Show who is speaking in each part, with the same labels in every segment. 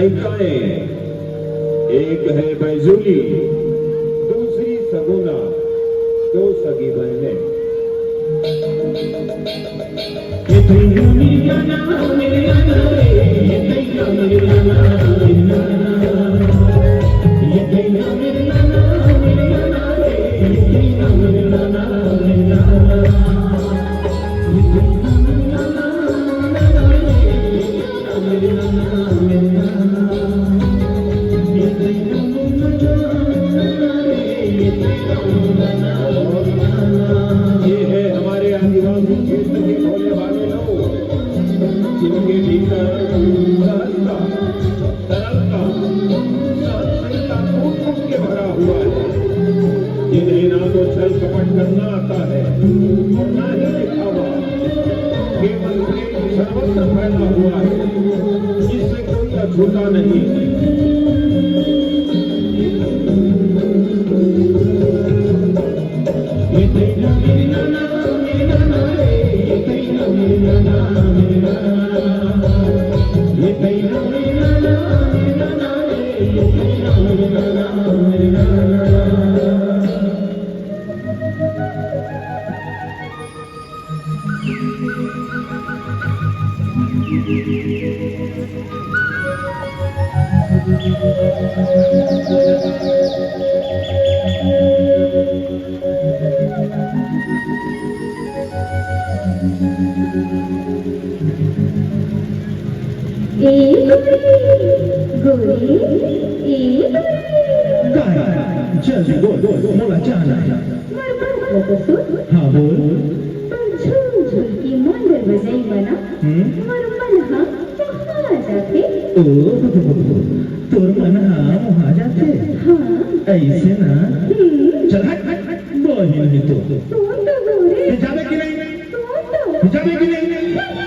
Speaker 1: नायिकाएं, एक है बैजूली, दूसरी सगुना, दो सगी बहनें। ये तेरा मेरा नाम, मेरा नाम, ये तेरा मेरा नाम, मेरा नाम, ये तेरा मेरा नाम, मेरा नाम, ये तेरा मेरा नाम, मेरा नाम, ये तेरा मेरा नाम, मेरा नाम, मेरा नाम, ये तेरा मेरा नाम, ये तेरा मेरा नाम। ये है हमारे आदिवासी क्षेत्र के भोले भाले लोग, जिनके भीतर सहजता, सरलता, सात्विकता फूट के भरा हुआ है, जिन्हें ना तो छल कपट करना आता है और ना ही दिखावा, केवल प्रेम सर्वत्र फैला हुआ है, जिससे कोई अछूता नहीं। ये तेरा मेरा नाम, मेरा नाम, ये तेरा मेरा नाम, मेरा नाम, ये तेरा मेरा नाम, मेरा नाम, ये तेरा मेरा नाम, मेरा नाम। जल्दी बोल, मोला जाना है। हाँ बोल।
Speaker 2: झुमझुमकी मंदिर बजाई बना और मनहा वहाँ जाते।
Speaker 1: ओ तोर मनहा वहाँ जाते।
Speaker 2: हाँ
Speaker 1: ऐसे ना। चल हट हट हट बोल ही नहीं तो
Speaker 2: गोरे
Speaker 1: जावे कि नहीं जावे कि नहीं
Speaker 2: बनाई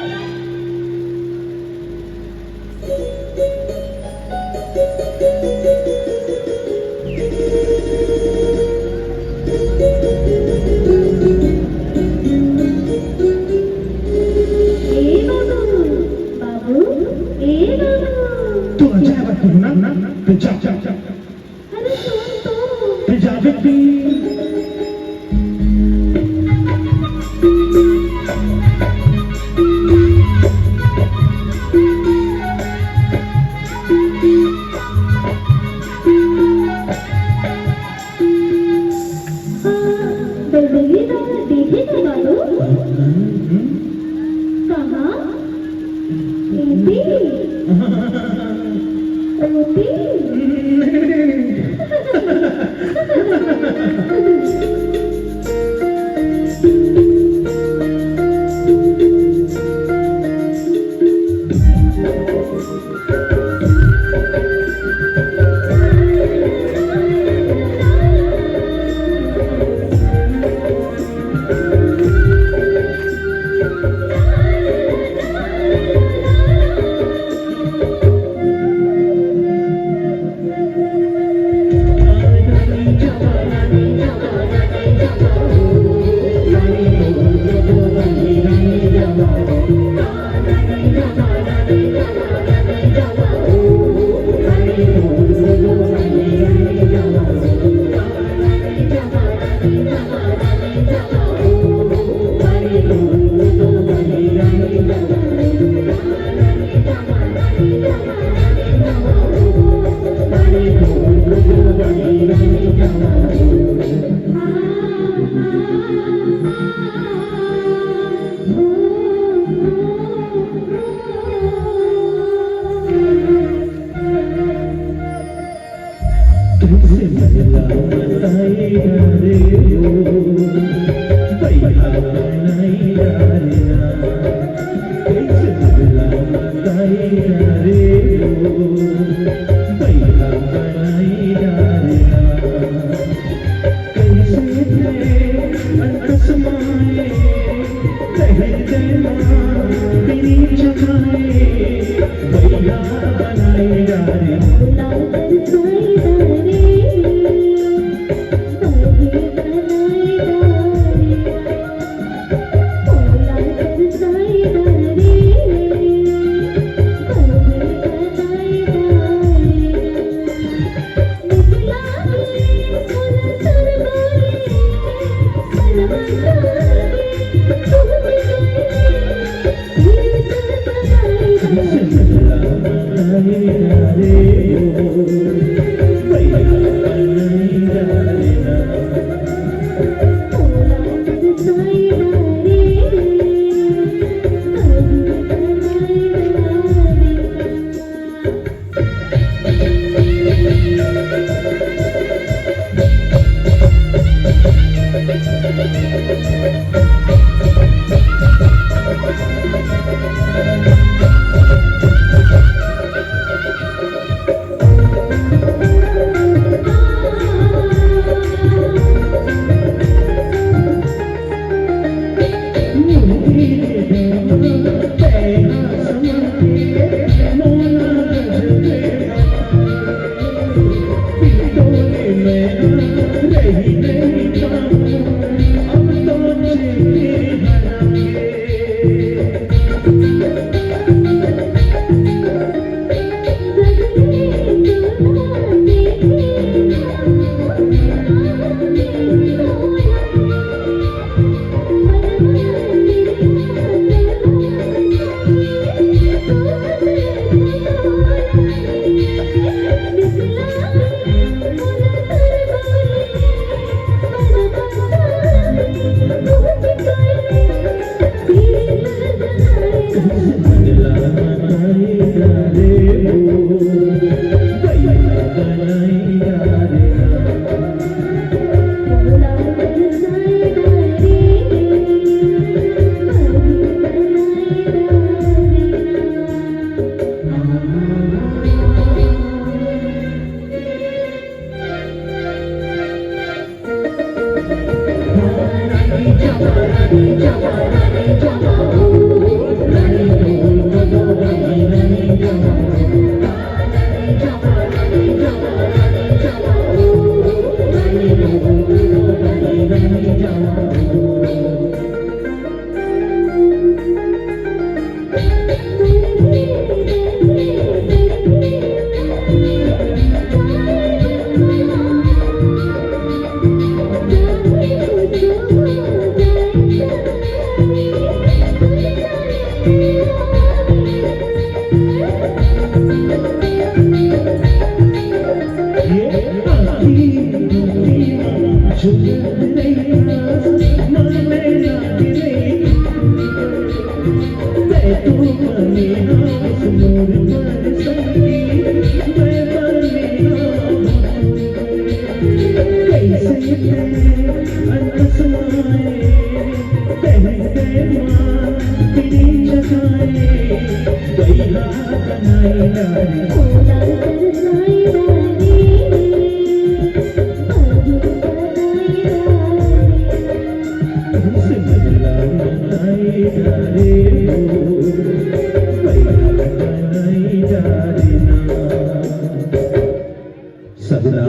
Speaker 1: सगुना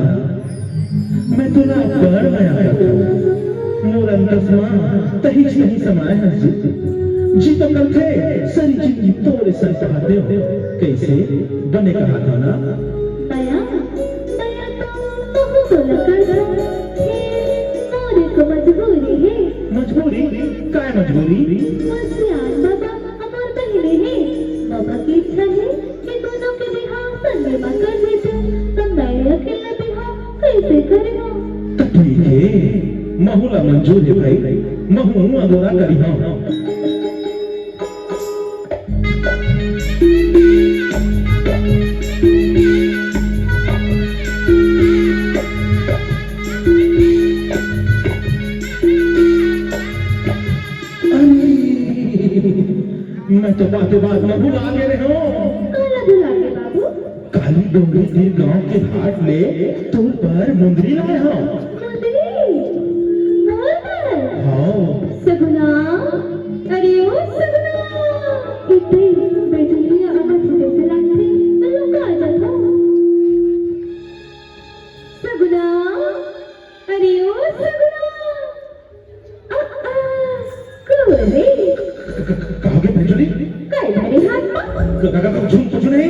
Speaker 1: मैं तुला पर आया मोर अंतस्मा तही नहीं समाया जी जी तो कल थे सारी जिंदगी तोरे सर सहाते हो कैसे बने कहा था ना
Speaker 2: दया दया तो लगा मोरे को मजबूरी है
Speaker 1: मजबूरी काय मजबूरी
Speaker 2: मुझसे बाबा अमर पहले है बाबा की इच्छा है कि दोनों के बिहार संगे में कर देते तो मैं अकेला बिहार कैसे करूं
Speaker 1: तो ठीक है महुला मंजूर है भाई महू अगोरा करी हाँ मैं तो बातें बात में भुला गए रहे हूँ
Speaker 2: काला भुला के बाबू
Speaker 1: काली डोंगरी के गांव के घाट ले तोर पर मुंदरी लाए हूँ
Speaker 2: मुंदरी मोर पर
Speaker 1: हाँ
Speaker 2: सगुना अरे ओ सगुना इतने बेटलिया अमर से लगते मैं लुका जाता सगुना अरे ओ सगुना कोरे
Speaker 1: कहाँ के भेजली
Speaker 2: काय धरे हाथ में
Speaker 1: झूम कुछ नहीं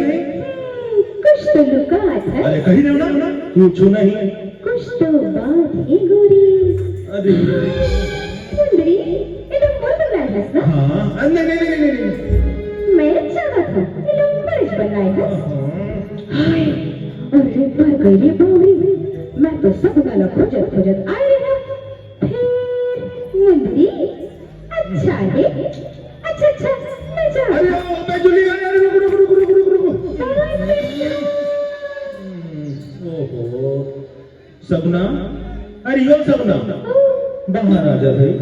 Speaker 2: कुछ तो लुका था
Speaker 1: अरे कही रहो ना कुछ नहीं
Speaker 2: कुछ तो बात है गोरी
Speaker 1: अरे
Speaker 2: सुंदरी ये तो बहुत बड़ा है ना
Speaker 1: हाँ नहीं
Speaker 2: मैं चाहा था ये लोग मर्ज बनाए ना हाय अरे पर गई बावरी मैं तो सब गाला खोजत आ रहा फिर मुंदरी अच्छा है अच्छा मैं जा
Speaker 1: अरे ओ बेजुली अरे रुको ओहो सपना अरे यो सपना बाहर आ जा भाई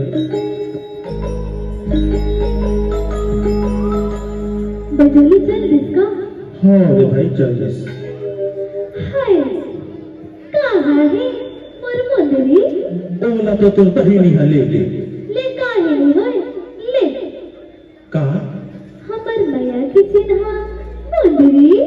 Speaker 2: बजोली चल जिसका
Speaker 1: हाँ रे भाई चल बस
Speaker 2: हाय कहाँ है और मुंदरी
Speaker 1: बोला तो तुम कहीं नहीं हले
Speaker 2: ले काहे नहीं होए ले
Speaker 1: कहा
Speaker 2: हमर मैया की चिन्हा मुंदरी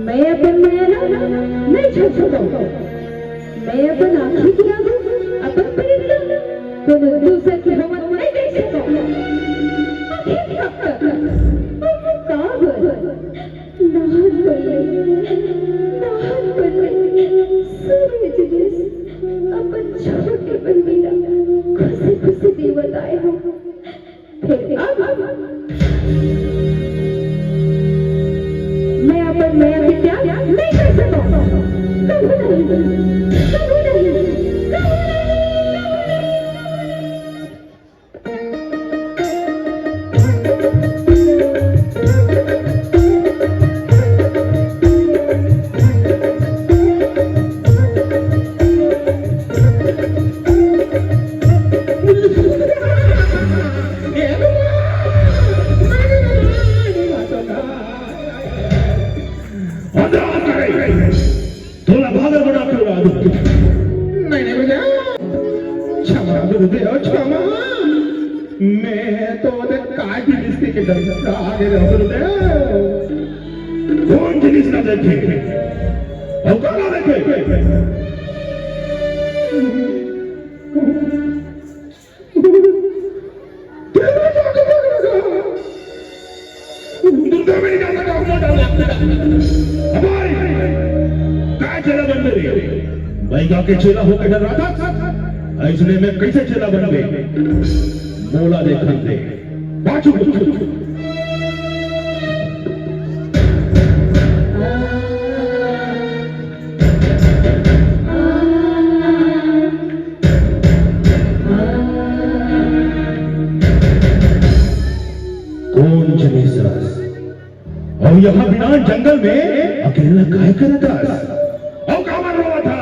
Speaker 2: मैं अपन माया नहीं छोड़ सकता। मैं अपन आँखी गिरा दूं, अपन पीड़ लूं, कोनो दूसरे की हमत नहीं देख सकता। आखिर कब तक? कब? नाहन पड़े, सूरज जैसे अपन छोटे बंदीरा खुशी खुशी देवत आए हो। फिर अब मैं अपन नया विद्या नहीं कर सकता। कभी नहीं।
Speaker 1: थोड़ा भागर बना के उड़ा दो। नहीं भैया, क्षमा गुरुदेव क्षमा। मैं तो काय की लिस्टी के डर आगे गुरुदेव। कौन जिनिस ना देखे और कौन ना देखे? बैगा के चेला होकर डर रहा था, इसलिए मैं कैसे चेला बन गए? बोला देखा थे बाजू कौन जिनिस और यहाँ बिना जंगल में अकेला काय करता और कामन रोवा था।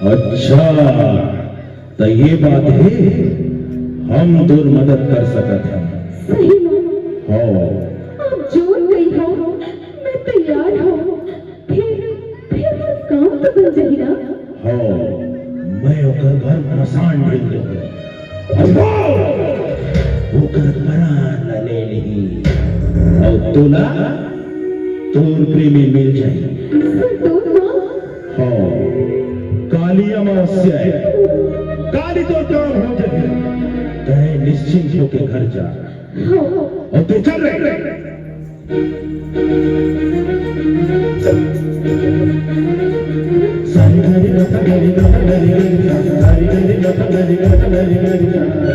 Speaker 1: अच्छा तो ये बात है, हम दूर मदद कर सकते हैं।
Speaker 2: सही
Speaker 1: हो
Speaker 2: आप जो नहीं हो मैं तैयार हूँ। फिर काम तो बन जाएगा।
Speaker 1: हो मैं ओकर घर मसान ढील दूँ ओकर प्राण ले ली और तुला तोर प्रेमी मिल जाए। हो काली अमावस्या है, काली तो काम हो जाए। तय निश्चिंत होके घर जा और तू चल रहे सारी गरी गरी गरी गरी सारी गरी गरी गरी गरी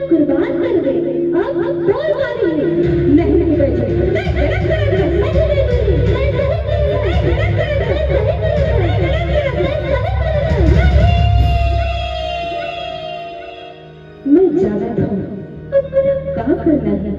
Speaker 2: कुर्बान मारेंगे, अब बोल मारेंगे। नहीं नहीं बैठे, मैं गलत मैं ज्यादा था, अब मेरा क्या करना है?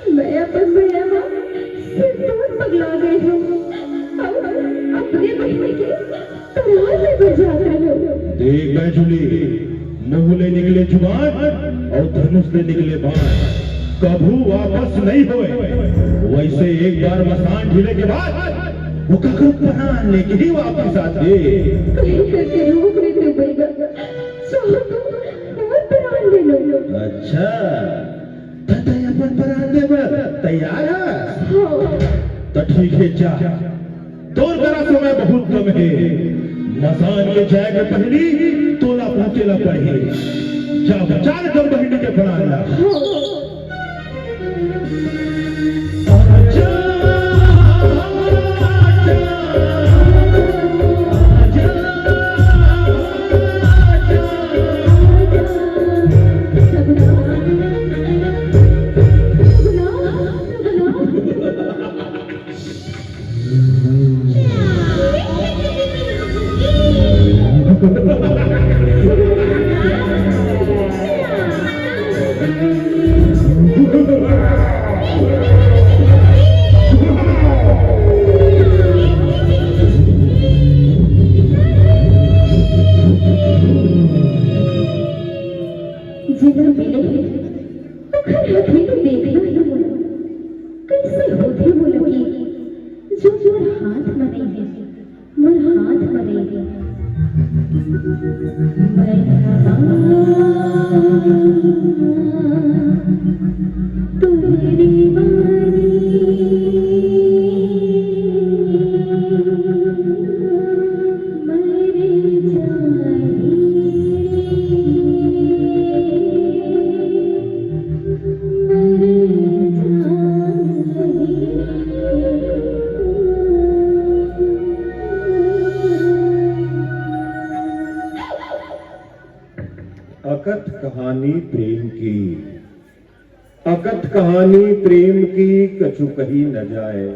Speaker 2: मैं अपन भैया से दूर पगला गई हूँ, अपने बहने के तलवार में बजा कर लो।
Speaker 1: देख बैजुली, मुंह ले निकले जुबान और धनुष ले निकले बाण, कभू वापस नहीं होए। वैसे एक बार मसान ढीले के बाद वो ककरू प्राण लेके ही वापस आते।
Speaker 2: कहीं करके रोक रहे थे भैया, चाहो तो और प्राण ले लो।
Speaker 1: अच्छा, तो अपन प्राण देवे तैयार है?
Speaker 2: हाँ।
Speaker 1: तो ठीक है, जा तोर करा समय बहुत कम है। मसान के जाए के पहली तोला पहुंचेला पड़े। जा बचाल कर बहनी के प्राण ला। अकथ कहानी प्रेम की, अकथ कहानी प्रेम की, कछु कही न जाए।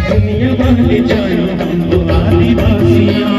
Speaker 1: दुनिया वाले जानो हम तो आदिवासियाँ